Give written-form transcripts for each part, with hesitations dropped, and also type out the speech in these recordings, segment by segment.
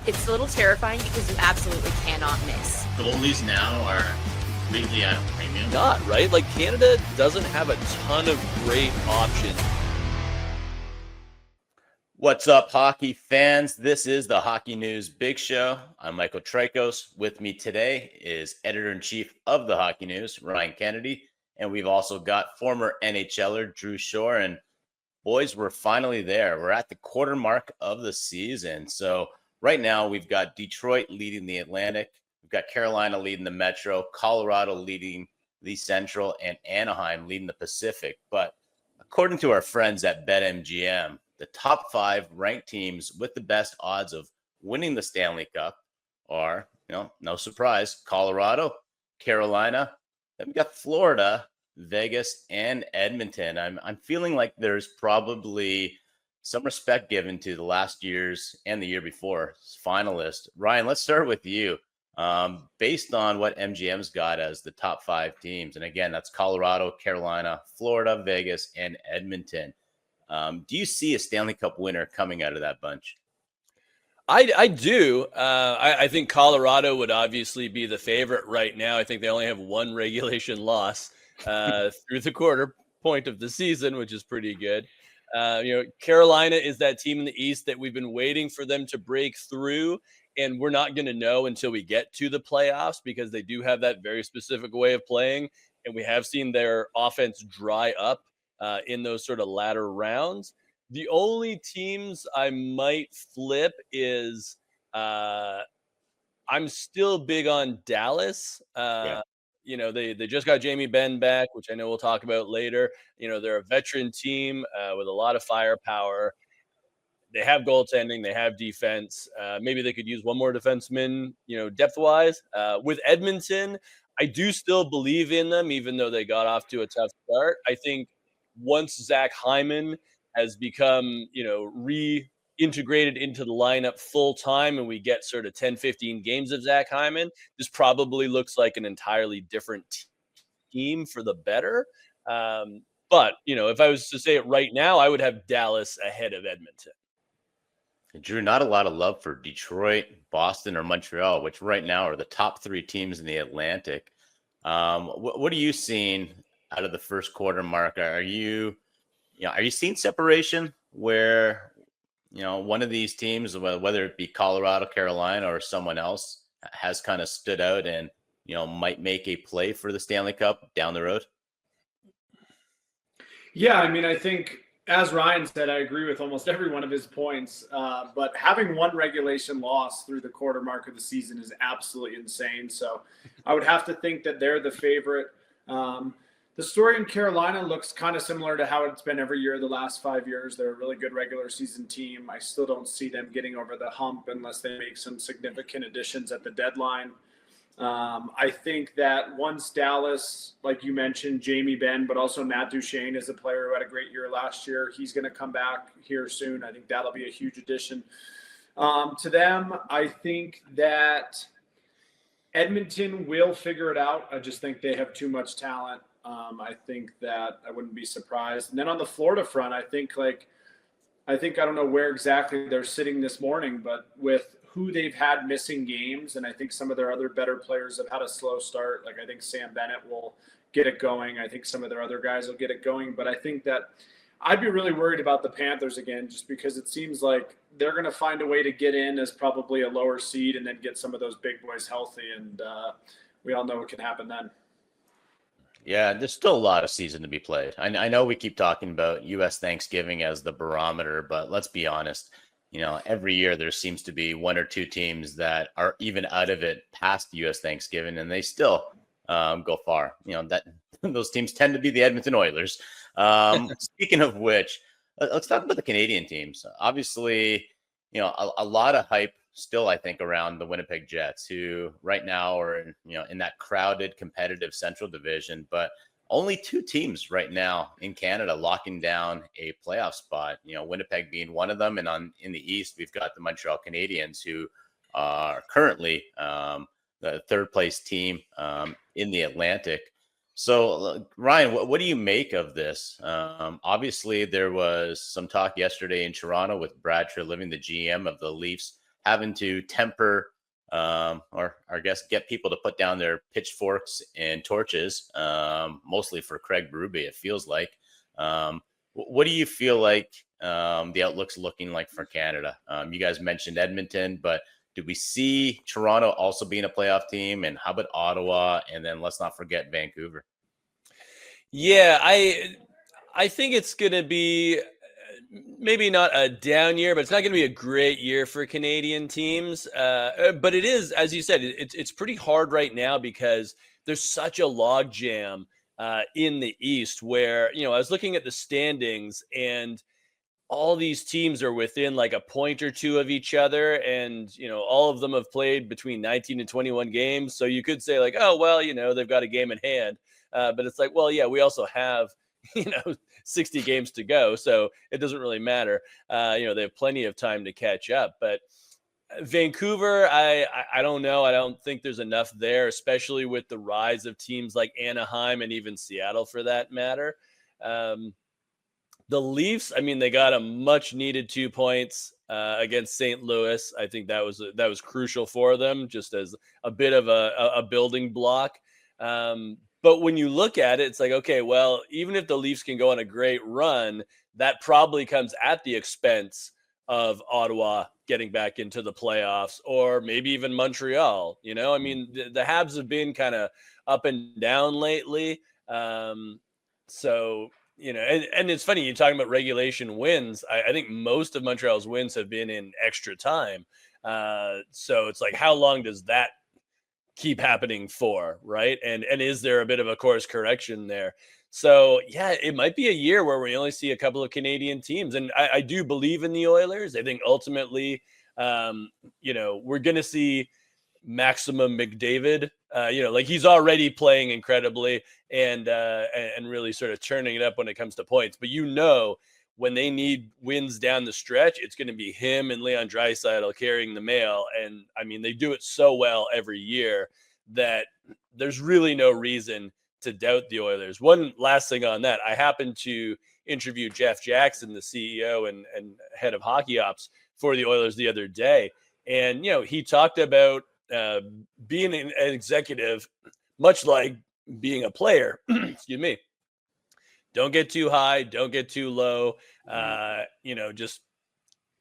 It's a little terrifying because you absolutely cannot miss. Goalies now are completely at a premium. Not, right? Like, Canada doesn't have a ton of great options. What's up, hockey fans? This is the Hockey News Big Show. I'm Michael Traikos. With me today is editor-in-chief of the Hockey News, Ryan Kennedy. And we've also got former NHLer Drew Shore. And boys, we're finally there. We're at the quarter mark of the season. So right now we've got Detroit leading the Atlantic. We've got Carolina leading the Metro, Colorado leading the Central, and Anaheim leading the Pacific. But according to our friends at BetMGM, the top 5 ranked teams with the best odds of winning the Stanley Cup are, no surprise, Colorado, Carolina. Then we got Florida, Vegas, and Edmonton. I'm feeling like there's probably some respect given to the last year's and the year before finalists. Ryan, let's start with you. Based on what MGM's got as the top 5 teams, and again, that's Colorado, Carolina, Florida, Vegas, and Edmonton. Do you see a Stanley Cup winner coming out of that bunch? I do. I think Colorado would obviously be the favorite right now. I think they only have one regulation loss through the quarter point of the season, which is pretty good. Carolina is that team in the East that we've been waiting for them to break through, and we're not going to know until we get to the playoffs because they do have that very specific way of playing, and we have seen their offense dry up in those sort of latter rounds. The only teams I might flip is I'm still big on Dallas. They just got Jamie Benn back, which I know we'll talk about later. They're a veteran team with a lot of firepower. They have goaltending. They have defense. Maybe they could use one more defenseman, depth-wise. With Edmonton, I do still believe in them, even though they got off to a tough start. I think once Zach Hyman has become, reintegrated into the lineup full time and we get sort of 10, 15 games of Zach Hyman, this probably looks like an entirely different team for the better. But, if I was to say it right now, I would have Dallas ahead of Edmonton. Drew, not a lot of love for Detroit, Boston, or Montreal, which right now are the top 3 teams in the Atlantic. What are you seeing out of the first quarter mark? Are you seeing separation where, one of these teams, whether it be Colorado, Carolina, or someone else, has kind of stood out and, might make a play for the Stanley Cup down the road? Yeah, I think, as Ryan said, I agree with almost every one of his points. But having one regulation loss through the quarter mark of the season is absolutely insane. So I would have to think that they're the favorite. The story in Carolina looks kind of similar to how it's been every year the last 5 years. They're a really good regular season team. I still don't see them getting over the hump unless they make some significant additions at the deadline. I think that once Dallas, like you mentioned, Jamie Benn, but also Matt Duchene is a player who had a great year last year. He's going to come back here soon. I think that'll be a huge addition to them. I think that Edmonton will figure it out. I just think they have too much talent. I think that I wouldn't be surprised. And then on the Florida front, I think I don't know where exactly they're sitting this morning, but with who they've had missing games, and I think some of their other better players have had a slow start. I think Sam Bennett will get it going. I think some of their other guys will get it going. But I think that I'd be really worried about the Panthers again, just because it seems like they're going to find a way to get in as probably a lower seed and then get some of those big boys healthy. And we all know what can happen then. Yeah, there's still a lot of season to be played. I know we keep talking about U.S. Thanksgiving as the barometer, but let's be honest. Every year there seems to be 1 or 2 teams that are even out of it past U.S. Thanksgiving, and they still go far. That those teams tend to be the Edmonton Oilers. Speaking of which, let's talk about the Canadian teams. Obviously, a lot of hype still, I think, around the Winnipeg Jets, who right now are in that crowded, competitive Central Division, but only 2 teams right now in Canada locking down a playoff spot. Winnipeg being one of them, and in the East, we've got the Montreal Canadiens, who are currently the 3rd place team in the Atlantic. So, Ryan, what do you make of this? Obviously, there was some talk yesterday in Toronto with Brad Treliving, the GM of the Leafs, having to temper or I guess get people to put down their pitchforks and torches, mostly for Craig Berube, it feels like. What do you feel like the outlook's looking like for Canada? You guys mentioned Edmonton, but do we see Toronto also being a playoff team? And how about Ottawa? And then let's not forget Vancouver. Yeah, I think it's going to be maybe not a down year, but it's not going to be a great year for Canadian teams. But it is, as you said, it's pretty hard right now because there's such a log jam in the East where, I was looking at the standings and all these teams are within like a point or two of each other. And, all of them have played between 19 and 21 games. So you could say like, oh, well, they've got a game in hand. But it's like, well, yeah, we also have, 60 games to go. So it doesn't really matter. They have plenty of time to catch up. But Vancouver, I don't know. I don't think there's enough there, especially with the rise of teams like Anaheim and even Seattle for that matter. The Leafs, they got a much needed 2 points against St. Louis. I think that was crucial for them, just as a bit of a building block. But when you look at it, it's like, okay, well, even if the Leafs can go on a great run, that probably comes at the expense of Ottawa getting back into the playoffs, or maybe even Montreal. The Habs have been kind of up and down lately. So, and it's funny, you're talking about regulation wins. I think most of Montreal's wins have been in extra time. So it's like, how long does that keep happening for, right? And is there a bit of a course correction there? So yeah, it might be a year where we only see a couple of Canadian teams. And I do believe in the Oilers. I think ultimately, we're going to see maximum McDavid, like he's already playing incredibly and really sort of turning it up when it comes to points. But when they need wins down the stretch, it's going to be him and Leon Draisaitl carrying the mail. And they do it so well every year that there's really no reason to doubt the Oilers. One last thing on that, I happened to interview Jeff Jackson, the CEO and head of hockey ops for the Oilers the other day. And, he talked about being an executive, much like being a player, excuse me. Don't get too high. Don't get too low. Just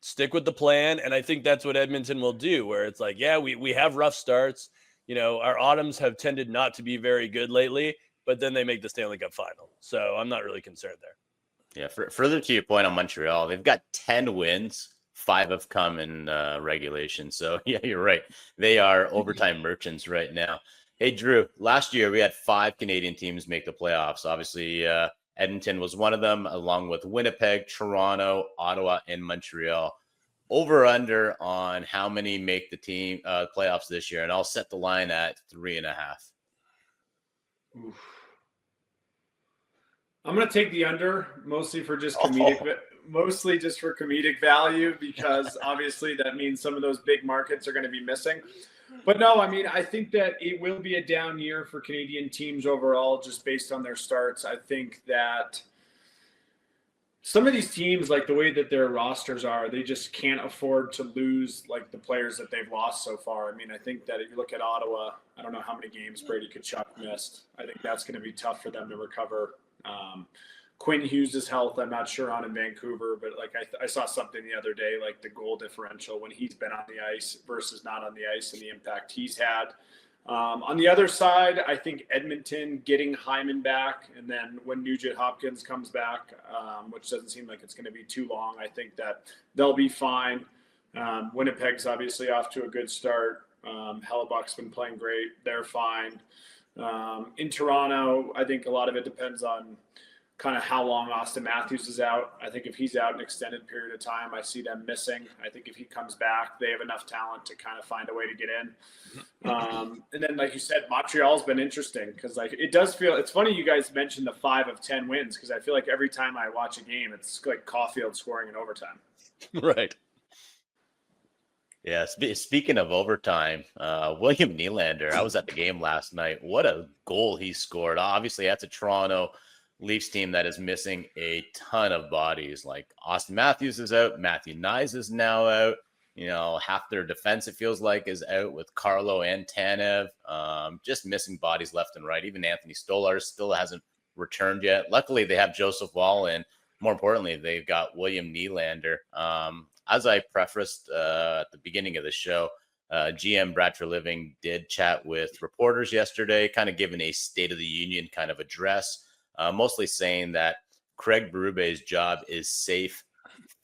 stick with the plan. And I think that's what Edmonton will do, where it's like, yeah, we have rough starts. Our autumns have tended not to be very good lately, but then they make the Stanley Cup final. So I'm not really concerned there. Yeah. Further to your point on Montreal, they've got 10 wins. 5 have come in regulation. So yeah, you're right. They are overtime merchants right now. Hey, Drew, last year we had 5 Canadian teams make the playoffs. Obviously, Edmonton was one of them, along with Winnipeg, Toronto, Ottawa, and Montreal. Over under on how many make the team playoffs this year, and I'll set the line at 3.5. Oof. I'm going to take the under, mostly for just comedic value, because obviously that means some of those big markets are going to be missing. But no, I think that it will be a down year for Canadian teams overall, just based on their starts. I think that some of these teams, like the way that their rosters are, they just can't afford to lose like the players that they've lost so far. I think that if you look at Ottawa, I don't know how many games Brady Tkachuk missed. I think that's going to be tough for them to recover. Quinn Hughes' health, I'm not sure on in Vancouver, but like I saw something the other day, like the goal differential when he's been on the ice versus not on the ice and the impact he's had. On the other side, I think Edmonton getting Hyman back, and then when Nugent Hopkins comes back, which doesn't seem like it's going to be too long, I think that they'll be fine. Winnipeg's obviously off to a good start. Hellebuck's been playing great. They're fine. In Toronto, I think a lot of it depends on kind of how long Austin Matthews is out. I think if he's out an extended period of time, I see them missing. I think if he comes back, they have enough talent to kind of find a way to get in. And then, like you said, Montreal's been interesting because like it does feel – it's funny you guys mentioned the 5 of 10 wins because I feel like every time I watch a game, it's like Caulfield scoring in overtime. Right. Yeah, speaking of overtime, William Nylander, I was at the game last night. What a goal he scored. Obviously, that's a Toronto Leafs team that is missing a ton of bodies. Like Austin Matthews is out. Matthew Nyes is now out. Half their defense, it feels like, is out with Carlo and Tanev. Just missing bodies left and right. Even Anthony Stolarz still hasn't returned yet. Luckily, they have Joseph Wall, and more importantly, they've got William Nylander. As I prefaced at the beginning of the show, GM Brad Treliving did chat with reporters yesterday, kind of giving a State of the Union kind of address, mostly saying that Craig Berube's job is safe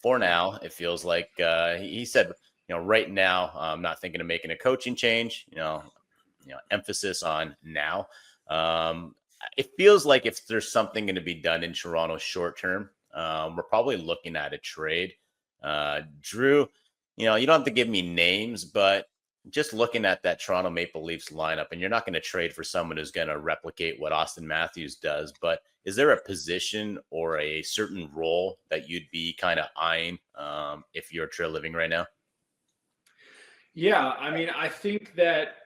for now. It feels like he said, right now, I'm not thinking of making a coaching change, emphasis on now. It feels like if there's something going to be done in Toronto short term, we're probably looking at a trade. Drew, you don't have to give me names, but just looking at that Toronto Maple Leafs lineup, and you're not going to trade for someone who's going to replicate what Austin Matthews does, but is there a position or a certain role that you'd be kind of eyeing if you're Treliving right now? Yeah, I think that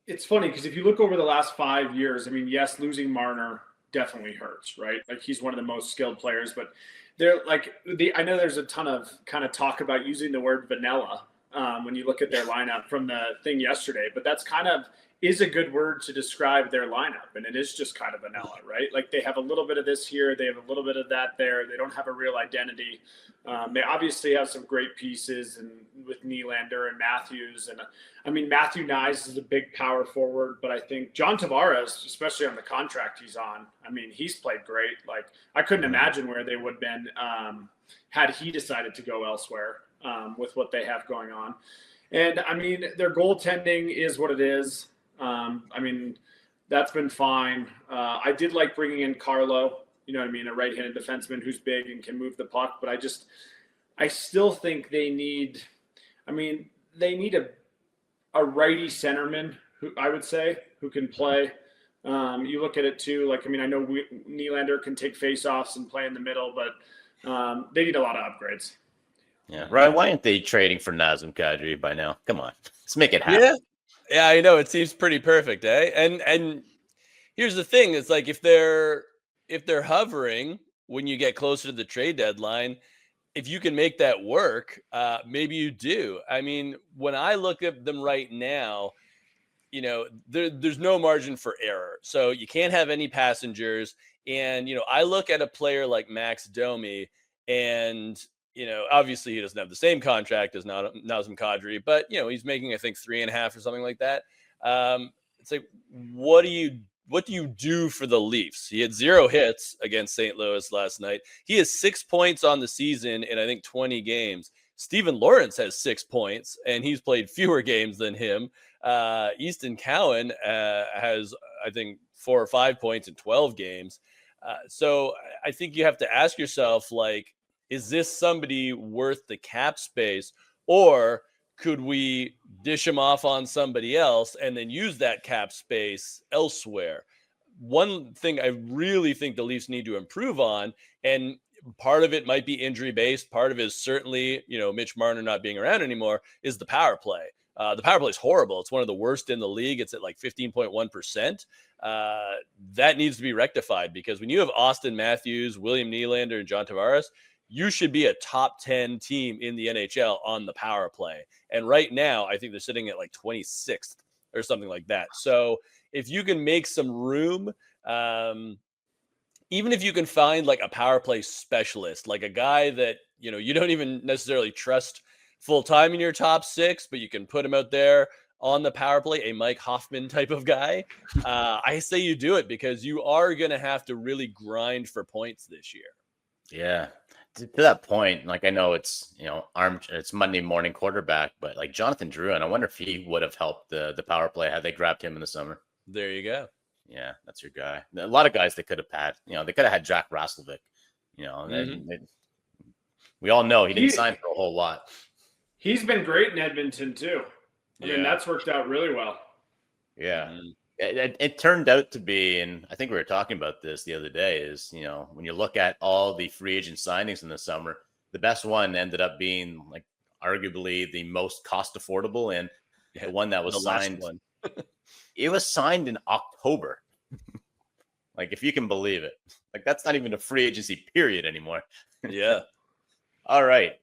it's funny because if you look over the last 5 years, yes, losing Marner definitely hurts, right? Like, he's one of the most skilled players, but I know there's a ton of kind of talk about using the word vanilla when you look at their lineup from the thing yesterday, but that's kind of is a good word to describe their lineup. And it is just kind of vanilla, right? Like, they have a little bit of this here. They have a little bit of that there. They don't have a real identity. They obviously have some great pieces, and with Nylander and Matthews. And Matthew Nyes is a big power forward, but I think John Tavares, especially on the contract he's on, he's played great. Like, I couldn't imagine where they would have been had he decided to go elsewhere with what they have going on. And their goaltending is what it is. That's been fine. I did like bringing in Carlo, a right-handed defenseman who's big and can move the puck, but I still think they need a righty centerman who can play. You look at it too, I know Nylander can take faceoffs and play in the middle, but they need a lot of upgrades. Yeah. Ryan, why aren't they trading for Nazem Kadri by now? Come on, let's make it happen. Yeah, I know. It seems pretty perfect, eh? And here's the thing. It's like if they're hovering when you get closer to the trade deadline, if you can make that work, maybe you do. When I look at them right now, there's no margin for error. So you can't have any passengers. And, I look at a player like Max Domi, and obviously he doesn't have the same contract as Nazem Kadri, but he's making, I think, 3.5 or something like that. It's like, what do you do for the Leafs? He had 0 hits against St. Louis last night. He has 6 points on the season in, I think, 20 games. Steven Lawrence has 6 points, and he's played fewer games than him. Easton Cowan has, I think, 4 or 5 points in 12 games. So I think you have to ask yourself, is this somebody worth the cap space, or could we dish him off on somebody else and then use that cap space elsewhere? One thing I really think the Leafs need to improve on, and part of it might be injury based, part of it is certainly, Mitch Marner not being around anymore, is the power play. The power play is horrible. It's one of the worst in the league. It's at 15.1%. That needs to be rectified, because when you have Austin Matthews, William Nylander, and John Tavares, you should be a top 10 team in the NHL on the power play. And right now, I think they're sitting at 26th or something like that. So if you can make some room, even if you can find a power play specialist, like a guy that, you don't even necessarily trust full time in your top 6, but you can put him out there on the power play, a Mike Hoffman type of guy, I say you do it, because you are going to have to really grind for points this year. Yeah. To that point, I know it's, it's Monday morning quarterback, but Jonathan Drouin, I wonder if he would have helped the power play had they grabbed him in the summer. There you go. Yeah, that's your guy. A lot of guys they could have had, they could have had Jack Raslovic, we all know he didn't sign for a whole lot. He's been great in Edmonton too. That's worked out really well. Yeah. It turned out to be, and I think we were talking about this the other day, is, when you look at all the free agent signings in the summer, the best one ended up being arguably the most cost affordable, and the one that was signed. It was signed in October. If you can believe it, that's not even a free agency period anymore. Yeah. All right.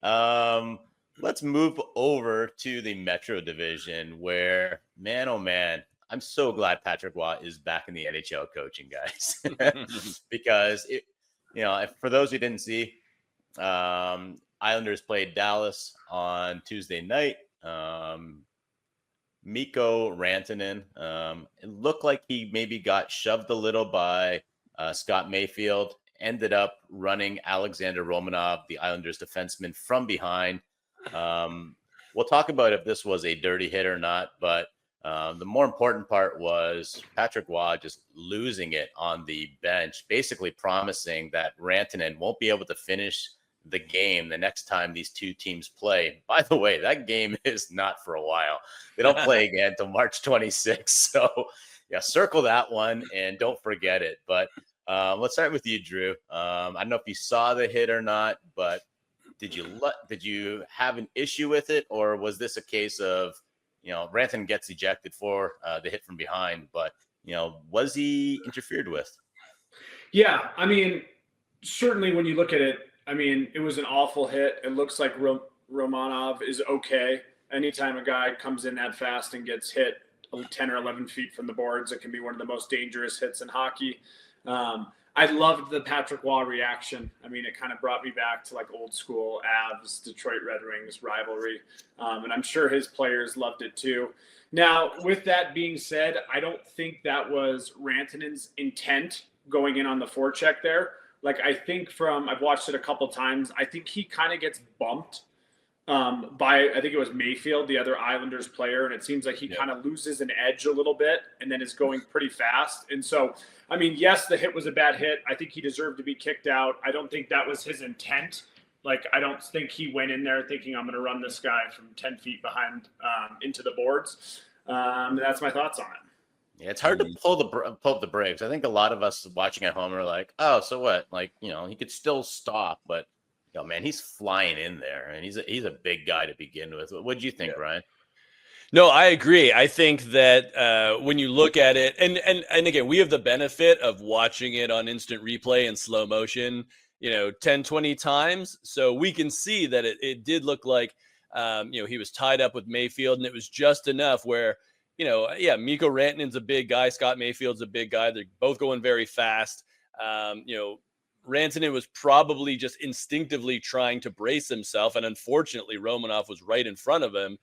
Let's move over to the Metro Division where, man, oh man, I'm so glad Patrick Waugh is back in the NHL coaching, guys. Because, for those who didn't see, Islanders played Dallas on Tuesday night. Mikko Rantanen, it looked like he maybe got shoved a little by Scott Mayfield, ended up running Alexander Romanov, the Islanders defenseman, from behind. We'll talk about if this was a dirty hit or not, but the more important part was Patrick Waugh just losing it on the bench, basically promising that Rantanen won't be able to finish the game the next time these two teams play. By the way, that game is not for a while. They don't play again until March 26th. So, yeah, circle that one and don't forget it. But let's start with you, Drew. I don't know if you saw the hit or not, but did you have an issue with it, or was this a case of, Rantanen gets ejected for the hit from behind, but was he interfered with? Yeah, I mean, certainly when you look at it, I mean, it was an awful hit. It looks like Romanov is okay. Anytime a guy comes in that fast and gets hit 10 or 11 feet from the boards, it can be one of the most dangerous hits in hockey. I loved the Patrick Waugh reaction. I mean, it kind of brought me back to like old school Avs, Detroit Red Wings rivalry. And I'm sure his players loved it too. Now, with that being said, I don't think that was Rantanen's intent going in on the forecheck there. Like, I think I've watched it a couple times. I think he kind of gets bumped by, I think it was Mayfield, the other Islanders player. And it seems like he kind of loses an edge a little bit and then is going pretty fast. And so, I mean, yes, the hit was a bad hit. I think he deserved to be kicked out. I don't think that was his intent. Like, I don't think he went in there thinking, I'm going to run this guy from 10 feet behind into the boards. That's my thoughts on it. Yeah, it's hard to pull the brakes. I think a lot of us watching at home are like, oh, so what? Like, he could still stop, but man, he's flying in there, and he's a big guy to begin with. What do you think, Ryan? No, I agree. I think that when you look at it, and again, we have the benefit of watching it on instant replay in slow motion, 10, 20 times. So we can see that it did look like, he was tied up with Mayfield, and it was just enough where, Mikko Rantanen's a big guy. Scott Mayfield's a big guy. They're both going very fast. Rantanen was probably just instinctively trying to brace himself. And unfortunately, Romanov was right in front of him.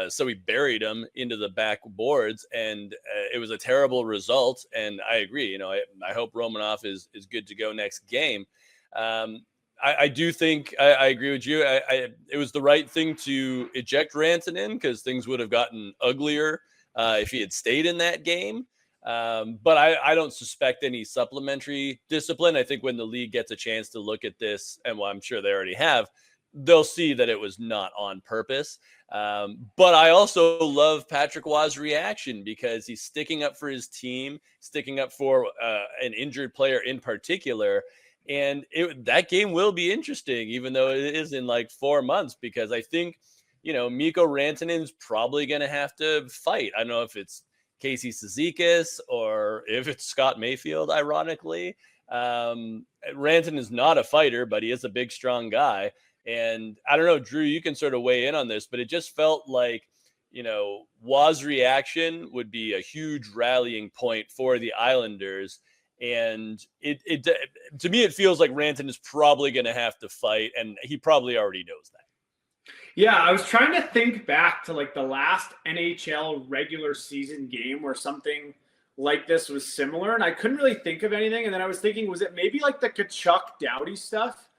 So he buried him into the back boards, and it was a terrible result. And I agree, I hope Romanov is good to go next game. I do think I agree with you. It was the right thing to eject Rantanen because things would have gotten uglier if he had stayed in that game. But I don't suspect any supplementary discipline. I think when the league gets a chance to look at this, and I'm sure they already have, they'll see that it was not on purpose. But I also love Patrick Waugh's reaction because he's sticking up for his team, sticking up for an injured player in particular. And that game will be interesting, even though it is in like 4 months, because I think, Mikko Rantanen's probably going to have to fight. I don't know if it's Casey Cizikas or if it's Scott Mayfield, ironically. Rantanen is not a fighter, but he is a big, strong guy. And I don't know, Drew, you can sort of weigh in on this, but it just felt like, Waugh's reaction would be a huge rallying point for the Islanders. And it to me, it feels like Rantanen is probably going to have to fight, and he probably already knows that. Yeah, I was trying to think back to like the last NHL regular season game where something like this was similar, and I couldn't really think of anything. And then I was thinking, was it maybe like the Tkachuk Doughty stuff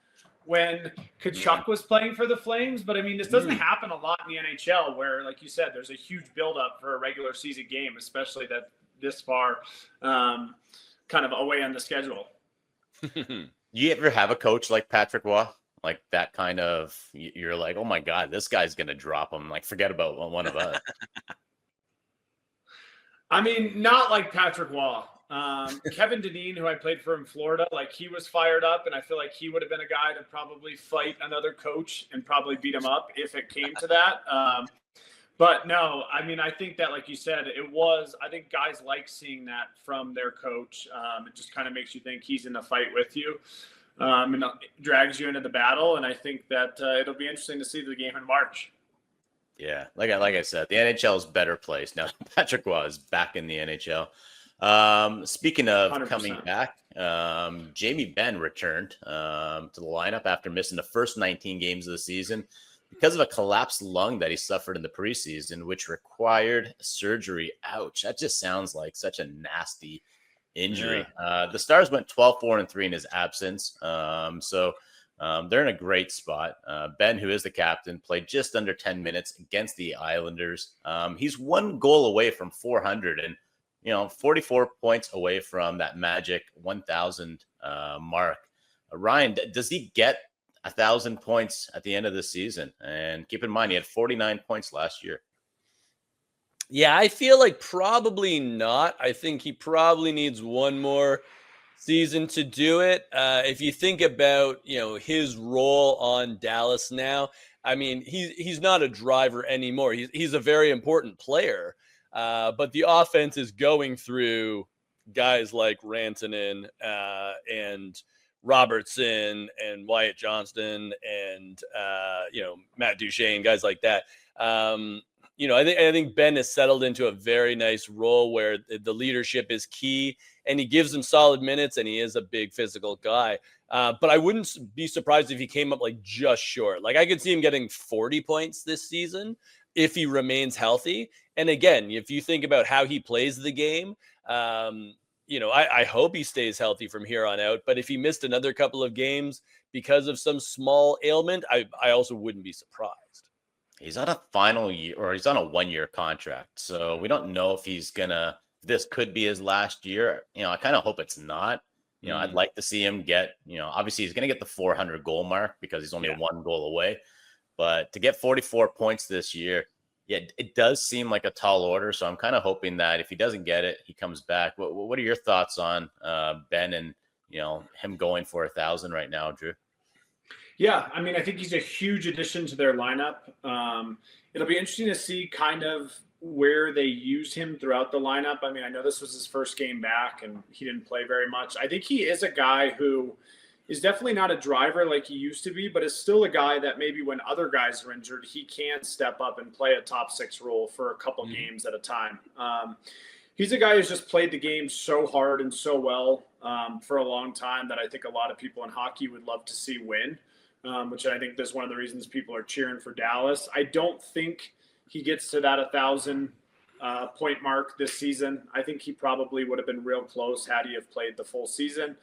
when Tkachuk was playing for the Flames? But I mean, this doesn't happen a lot in the NHL where, like you said, there's a huge buildup for a regular season game, especially that this far kind of away on the schedule. You ever have a coach like Patrick Waugh? Like that kind of, you're like, oh my God, this guy's going to drop him. Like, forget about one of us. I mean, not like Patrick Waugh. Kevin Dineen, who I played for in Florida, like he was fired up, and I feel like he would have been a guy to probably fight another coach and probably beat him up if it came to that. But no, I mean, I think that, like you said, I think guys like seeing that from their coach. It just kind of makes you think he's in the fight with you. and drags you into the battle. And I think that it'll be interesting to see the game in March. Yeah, like I said, the NHL is better place now. Patrick Roy is back in the NHL. Speaking of 100%. coming back, Jamie Benn returned to the lineup after missing the first 19 games of the season because of a collapsed lung that he suffered in the preseason, which required surgery. Ouch! That just sounds like such a nasty injury. Yeah. The Stars went 12-4-3 in his absence, so they're in a great spot. Ben, who is the captain, played just under 10 minutes against the Islanders. He's one goal away from 400 and 44 points away from that magic 1,000 mark. Ryan, does he get 1,000 points at the end of the season? And keep in mind, he had 49 points last year. Yeah, I feel like probably not. I think he probably needs one more season to do it. If you think about, his role on Dallas now, I mean, he's not a driver anymore. He's a very important player, but the offense is going through guys like Rantanen and Robertson and Wyatt Johnston and Matt Duchene, guys like that. I think Ben has settled into a very nice role where the leadership is key, and he gives them solid minutes, and he is a big physical guy. But I wouldn't be surprised if he came up like just short. Like I could see him getting 40 points this season if he remains healthy. And again, if you think about how he plays the game, I hope he stays healthy from here on out. But if he missed another couple of games because of some small ailment, I also wouldn't be surprised. He's on a final year, or he's on a 1-year contract. So we don't know if this could be his last year. I kind of hope it's not. I'd like to see him get, obviously he's going to get the 400 goal mark because he's only one goal away. But to get 44 points this year, it does seem like a tall order. So I'm kind of hoping that if he doesn't get it, he comes back. What are your thoughts on Ben and, him going for 1,000 right now, Drew? Yeah, I mean, I think he's a huge addition to their lineup. It'll be interesting to see kind of where they use him throughout the lineup. I mean, I know this was his first game back and he didn't play very much. I think he is a guy who is definitely not a driver like he used to be, but is still a guy that maybe when other guys are injured, he can step up and play a top 6 role for a couple games at a time. He's a guy who's just played the game so hard and so well for a long time that I think a lot of people in hockey would love to see win. Which I think is one of the reasons people are cheering for Dallas. I don't think he gets to that 1,000 point mark this season. I think he probably would have been real close had he have played the full season.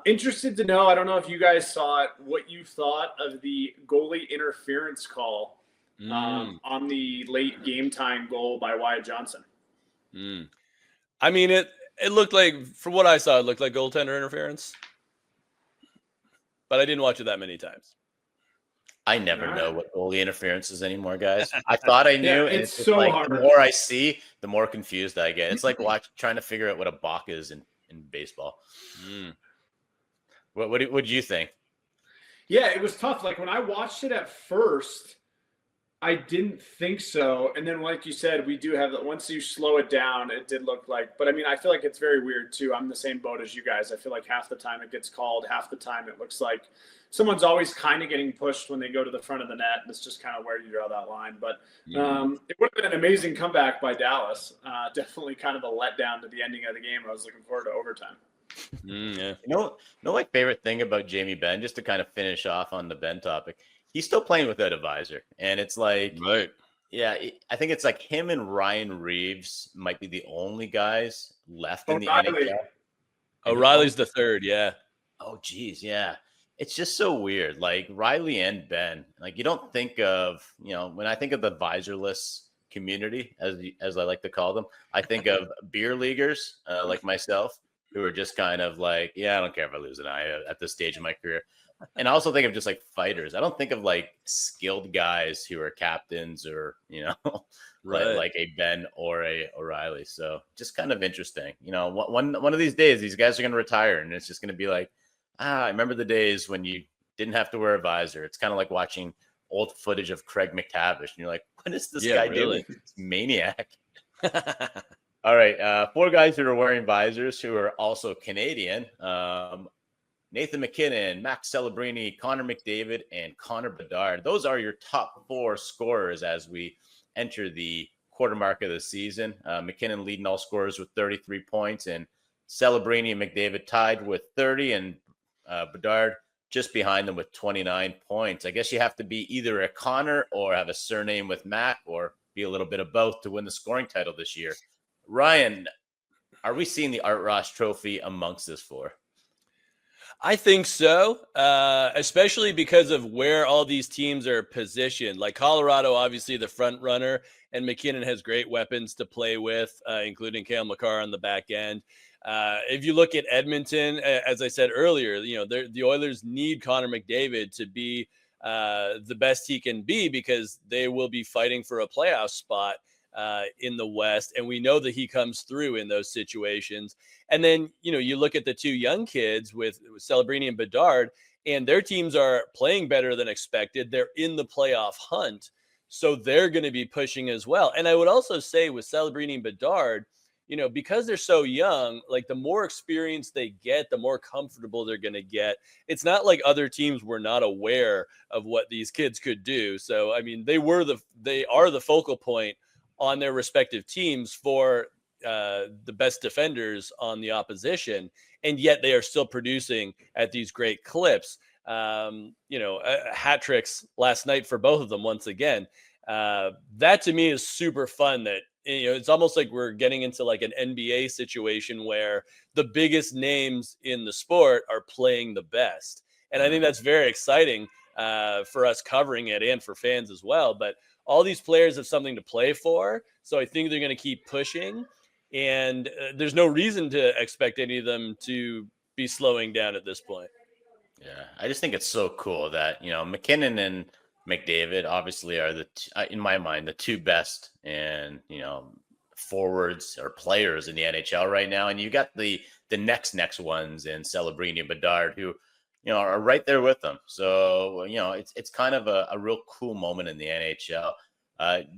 Interested to know, I don't know if you guys saw it, what you thought of the goalie interference call on the late game time goal by Wyatt Johnson. I mean, it looked like, from what I saw, it looked like goaltender interference. But I didn't watch it that many times. I never know what goalie interference is anymore, guys. I thought I knew, and it's so like hard. The more I see, the more confused I get. It's like trying to figure out what a balk is in baseball. What did you think? Yeah, it was tough. Like when I watched it at first, I didn't think so. And then, like you said, we do have that. Once you slow it down, it did look like. But I mean, I feel like it's very weird too. I'm the same boat as you guys. I feel like half the time it gets called, half the time it looks like someone's always kind of getting pushed when they go to the front of the net. And it's just kind of where you draw that line. But it would have been an amazing comeback by Dallas. Definitely kind of a letdown to the ending of the game. I was looking forward to overtime. My favorite thing about Jamie Benn, just to kind of finish off on the Ben topic, he's still playing without a visor. And it's like, right. Yeah, I think it's like him and Ryan Reeves might be the only guys left in the NHL. O'Reilly's the third, yeah. Oh, geez, yeah. It's just so weird. Like Riley and Ben, like you don't think of, when I think of the visorless community, as I like to call them, I think of beer leaguers like myself, who are just kind of like, yeah, I don't care if I lose an eye at this stage of my career. And I also think of just like fighters. I don't think of like skilled guys who are captains or, right. like a Ben or a O'Reilly. So just kind of interesting. One of these days, these guys are going to retire and it's just going to be like, I remember the days when you didn't have to wear a visor. It's kind of like watching old footage of Craig McTavish. And you're like, what is this guy doing? This maniac. All right. 4 guys who are wearing visors who are also Canadian. Nathan MacKinnon, Max Celebrini, Connor McDavid, and Connor Bedard. Those are your top 4 scorers as we enter the quarter mark of the season. MacKinnon leading all scorers with 33 points, and Celebrini and McDavid tied with 30, and Bedard just behind them with 29 points. I guess you have to be either a Connor or have a surname with Mac, or be a little bit of both to win the scoring title this year. Ryan, are we seeing the Art Ross Trophy amongst this 4? I think so, especially because of where all these teams are positioned. Like Colorado, obviously the front runner, and MacKinnon has great weapons to play with, including Cale Makar on the back end. If you look at Edmonton, as I said earlier, the Oilers need Connor McDavid to be the best he can be, because they will be fighting for a playoff spot in the West. And we know that he comes through in those situations. And then, you look at the 2 young kids with Celebrini and Bedard, and their teams are playing better than expected. They're in the playoff hunt, so they're going to be pushing as well. And I would also say with Celebrini and Bedard, because they're so young, like the more experience they get, the more comfortable they're going to get. It's not like other teams were not aware of what these kids could do. So, I mean, they are the focal point on their respective teams for the best defenders on the opposition, and yet they are still producing at these great clips. Hat tricks last night for both of them once again. That to me is super fun. That it's almost like we're getting into like an NBA situation where the biggest names in the sport are playing the best, and I think that's very exciting for us covering it and for fans as well. But all these players have something to play for, so I think they're going to keep pushing. And there's no reason to expect any of them to be slowing down at this point. Yeah, I just think it's so cool that, MacKinnon and McDavid obviously are in my mind, the 2 best and, forwards or players in the NHL right now. And you got the next ones in Celebrini and Bedard who, are right there with them. So, it's kind of a real cool moment in the NHL.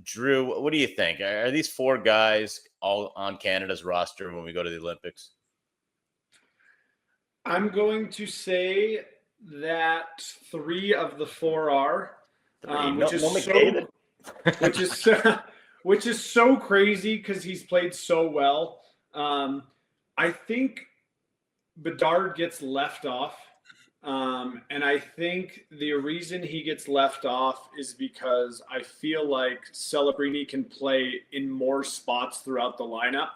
Drew, what do you think? Are these 4 guys all on Canada's roster when we go to the Olympics? I'm going to say that 3 of the 4 are, which is so crazy because he's played so well. I think Bedard gets left off. And I think the reason he gets left off is because I feel like Celebrini can play in more spots throughout the lineup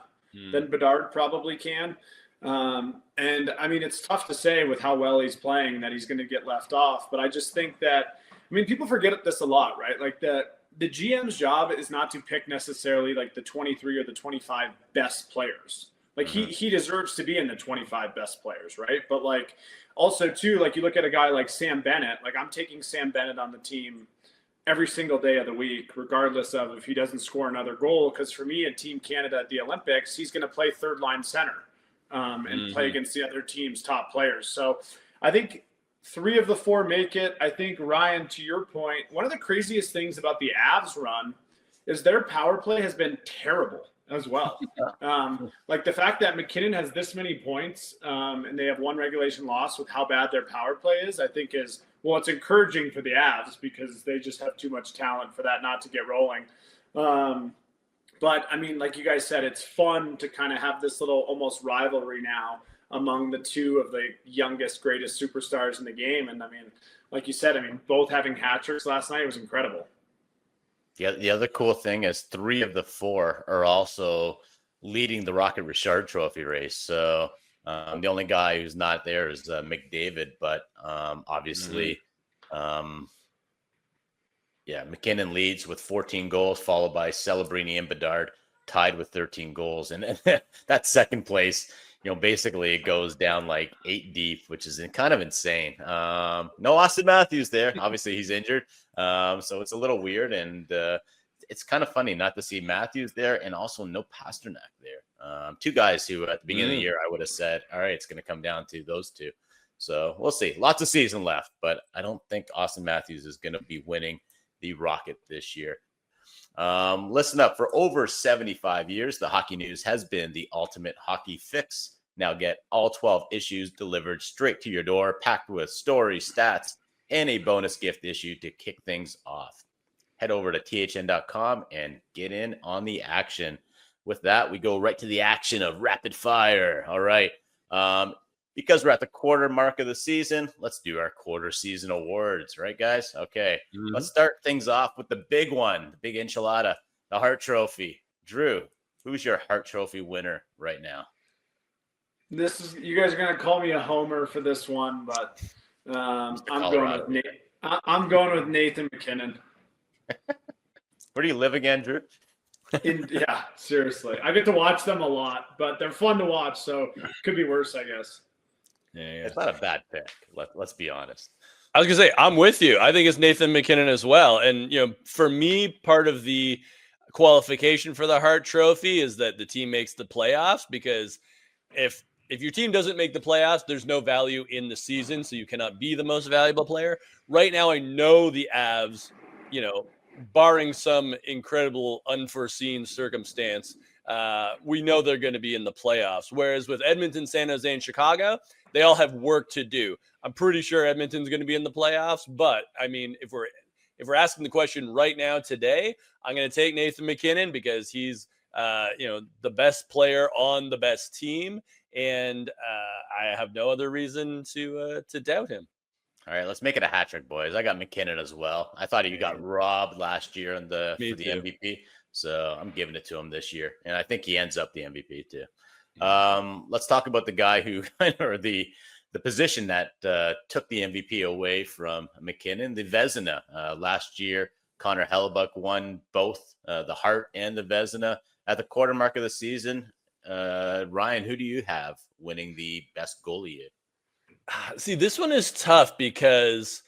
than Bedard probably can. And I mean, it's tough to say with how well he's playing that he's going to get left off. But I just think that, people forget this a lot, right? Like the GM's job is not to pick necessarily like the 23 or the 25 best players. Like he deserves to be in the 25 best players, right? But like also too, like you look at a guy like Sam Bennett, like I'm taking Sam Bennett on the team every single day of the week, regardless of if he doesn't score another goal. Because for me and Team Canada at the Olympics, he's going to play 3rd line center and play against the other team's top players. So I think 3 of the 4 make it. I think, Ryan, to your point, one of the craziest things about the Avs run is their power play has been terrible as well. Like the fact that MacKinnon has this many points and they have 1 regulation loss with how bad their power play is, I think is, well, it's encouraging for the Avs because they just have too much talent for that not to get rolling. But I mean, like you guys said, it's fun to kind of have this little almost rivalry now among the 2 of the youngest, greatest superstars in the game. And I mean, like you said, both having hat tricks last night was incredible. Yeah, the other cool thing is 3 of the 4 are also leading the Rocket Richard Trophy race. So the only guy who's not there is McDavid, but obviously, MacKinnon leads with 14 goals, followed by Celebrini and Bedard, tied with 13 goals. And that second place, basically it goes down like 8 deep, which is kind of insane. No Austin Matthews there. Obviously he's injured. So it's a little weird. And it's kind of funny not to see Matthews there and also no Pasternak there. 2 guys who at the beginning of the year, I would have said, all right, it's going to come down to those 2. So we'll see. Lots of season left, but I don't think Austin Matthews is going to be winning the Rocket this year. Listen up. For over 75 years, the Hockey News has been the ultimate hockey fix. Now get all 12 issues delivered straight to your door, packed with stories, stats, and a bonus gift issue to kick things off. Head over to thn.com and get in on the action. With that, we go right to the action of rapid fire. All right. Because we're at the quarter mark of the season, let's do our quarter season awards. Right, guys? Okay. Let's start things off with the big one, the big enchilada, the Hart Trophy. Drew, who's your Hart Trophy winner right now? You guys are going to call me a homer for this one, but I'm going with Nathan MacKinnon. Where do you live again, Drew? Yeah, seriously. I get to watch them a lot, but they're fun to watch, so it could be worse, I guess. Yeah. It's not a bad pick. Let's be honest. I was going to say, I'm with you. I think it's Nathan MacKinnon as well. And, for me, part of the qualification for the Hart Trophy is that the team makes the playoffs, because if your team doesn't make the playoffs, there's no value in the season, so you cannot be the most valuable player. Right now, I know the Avs, barring some incredible unforeseen circumstance, we know they're going to be in the playoffs. Whereas with Edmonton, San Jose, and Chicago, they all have work to do. I'm pretty sure Edmonton's going to be in the playoffs, but I mean, if we're asking the question right now today, I'm going to take Nathan MacKinnon because he's the best player on the best team, and I have no other reason to doubt him. All right, let's make it a hat trick, boys. I got MacKinnon as well. I thought he got robbed last year for the MVP, so I'm giving it to him this year, and I think he ends up the MVP too. Let's talk about the guy who, or the position that took the MVP away from MacKinnon, the Vezina. Last year, Connor Hellebuck won both the Hart and the Vezina at the quarter mark of the season. Ryan, who do you have winning the best goalie? See, this one is tough because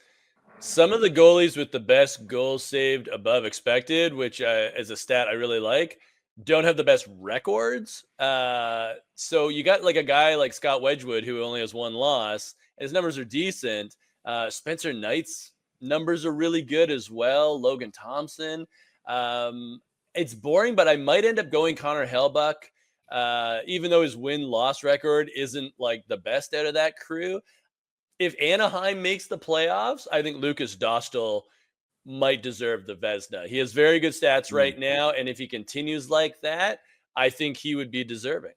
some of the goalies with the best goals saved above expected, which as a stat I really like, don't have the best records. So you got like a guy like Scott Wedgwood who only has one loss, and his numbers are decent. Spencer Knight's numbers are really good as well. Logan Thompson. It's boring, but I might end up going Connor Hellebuck. Even though his win-loss record isn't like the best out of that crew. If Anaheim makes the playoffs, I think Lucas Dostal might deserve the Vezina. He has very good stats right now, and if he continues like that, I think he would be deserving.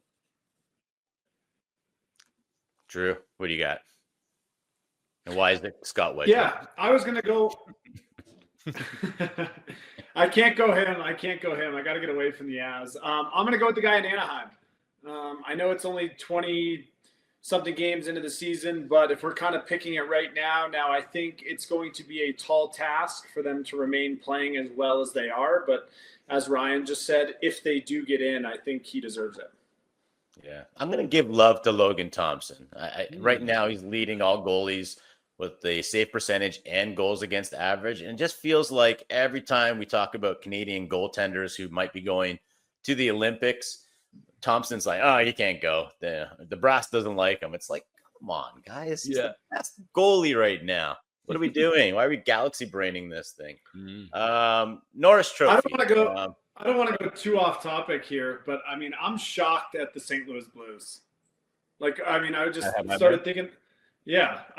Drew, what do you got? And why is it Scott Wedgwood? Yeah, I was going to go I can't go him. I got to get away from the Avs. I'm going to go with the guy in Anaheim. I know it's only 20-something games into the season, but if we're kind of picking it right now, I think it's going to be a tall task for them to remain playing as well as they are. But as Ryan just said, if they do get in, I think he deserves it. Yeah, I'm going to give love to Logan Thompson. Right now, he's leading all goalies with the save percentage and goals against average. And it just feels like every time we talk about Canadian goaltenders who might be going to the Olympics, Thompson's like, oh, he can't go. The brass doesn't like him. It's like, come on, guys. He's the best goalie right now. What are we doing? Why are we galaxy braining this thing? Norris Trophy. I don't want to go too off topic here, but I mean, I'm shocked at the St. Louis Blues. I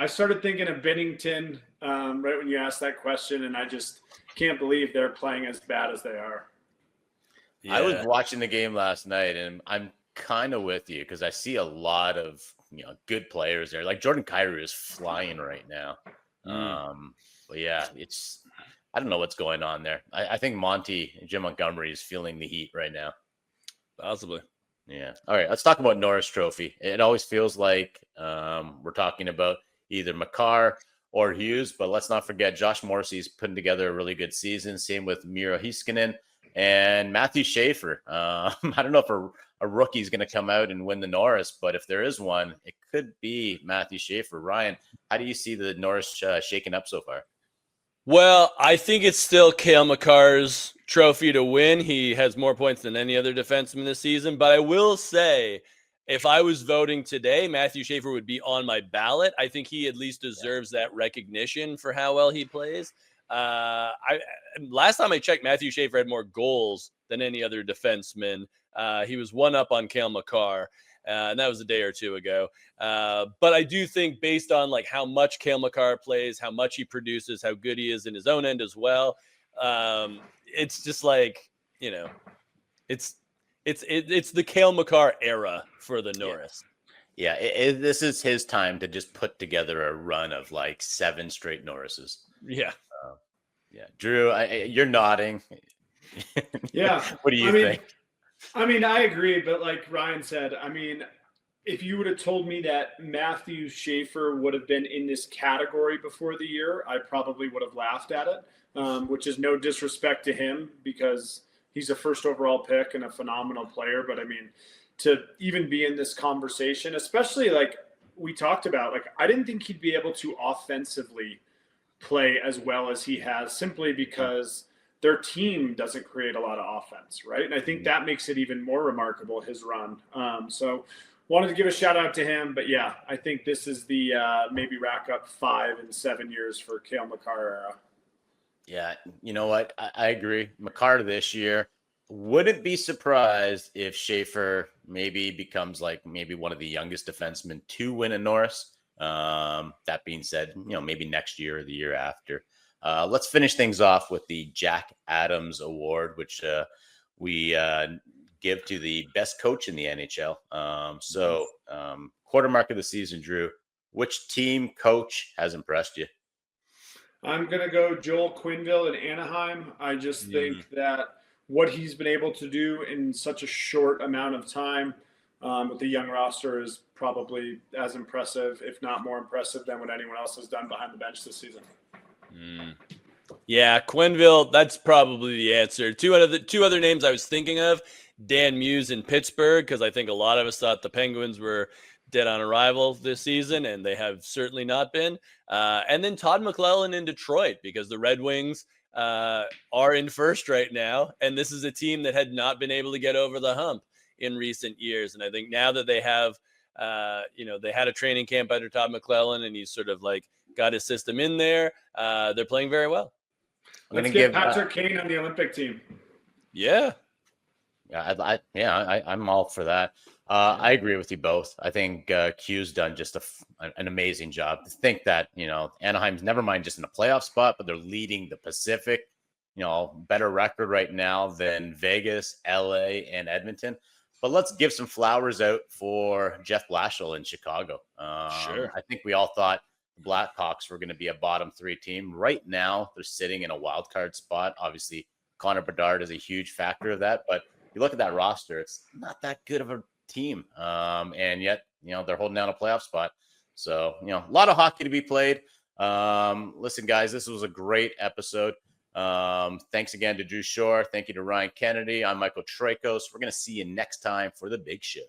started thinking of Binnington right when you asked that question, and I just can't believe they're playing as bad as they are. Yeah. I was watching the game last night, and I'm kind of with you because I see a lot of good players there. Like Jordan Kyrou is flying right now. But yeah, I don't know what's going on there. I think Jim Montgomery is feeling the heat right now. Possibly. Yeah. All right. Let's talk about Norris Trophy. It always feels like we're talking about either Makar or Hughes, but let's not forget Josh Morrissey's putting together a really good season. Same with Miro Heiskanen and Matthew Schaefer. I don't know if a rookie is going to come out and win the Norris, but if there is one, it could be Matthew Schaefer. Ryan, how do you see the Norris shaking up so far? Well, I think it's still Cale Makar's trophy to win. He has more points than any other defenseman this season. But I will say, if I was voting today, Matthew Schaefer would be on my ballot. I think he at least deserves that recognition for how well he plays. Last time I checked, Matthew Schaefer had more goals than any other defenseman. He was one up on Cale Makar. and that was a day or two ago. But I do think based on like how much Cale Makar plays, how much he produces, how good he is in his own end as well, it's just like, it's the Cale Makar era for the Norris. Yeah, this is his time to just put together a run of like 7 straight Norrises. Yeah. Yeah. Drew, you're nodding. Yeah. What do you think? I mean, I agree, but like Ryan said, I mean, if you would have told me that Matthew Schaefer would have been in this category before the year, I probably would have laughed at it, which is no disrespect to him because he's a first overall pick and a phenomenal player. But I mean, to even be in this conversation, especially like we talked about, like I didn't think he'd be able to offensively play as well as he has simply because their team doesn't create a lot of offense, right? And I think that makes it even more remarkable, his run. So wanted to give a shout out to him, but yeah, I think this is the maybe rack up 5 and 7 years for Cale Makar era. Yeah, you know what? I agree. Makar this year. Wouldn't be surprised if Schaefer maybe becomes like maybe one of the youngest defensemen to win a Norris. That being said, maybe next year or the year after. Let's finish things off with the Jack Adams Award, which we give to the best coach in the NHL. Quarter mark of the season, Drew. Which team coach has impressed you? I'm going to go Joel Quenneville in Anaheim. I just think that what he's been able to do in such a short amount of time with the young roster is probably as impressive, if not more impressive, than what anyone else has done behind the bench this season. Yeah, Quenneville, that's probably the answer. Two other names I was thinking of, Dan Muse in Pittsburgh, because I think a lot of us thought the Penguins were dead on arrival this season, and they have certainly not been. And then Todd McLellan in Detroit, because the Red Wings are in first right now, and this is a team that had not been able to get over the hump in recent years. And I think now that they have, they had a training camp under Todd McLellan, and he's sort of like got his system in there. They're playing very well. Let's get Patrick Kane on the Olympic team. Yeah. I'm all for that. I agree with you both. I think Q's done just an amazing job. To think that, Anaheim's never mind just in a playoff spot, but they're leading the Pacific, better record right now than Vegas, LA, and Edmonton. But let's give some flowers out for Jeff Blashill in Chicago. Sure. I think we all thought the Blackhawks were going to be a bottom 3 team. Right now, they're sitting in a wild card spot. Obviously, Connor Bedard is a huge factor of that, but you look at that roster, it's not that good of a team. And yet, they're holding down a playoff spot. So, a lot of hockey to be played. Listen, guys, this was a great episode. Thanks again to Drew Shore. Thank you to Ryan Kennedy. I'm Michael Traikos. We're going to see you next time for the big show.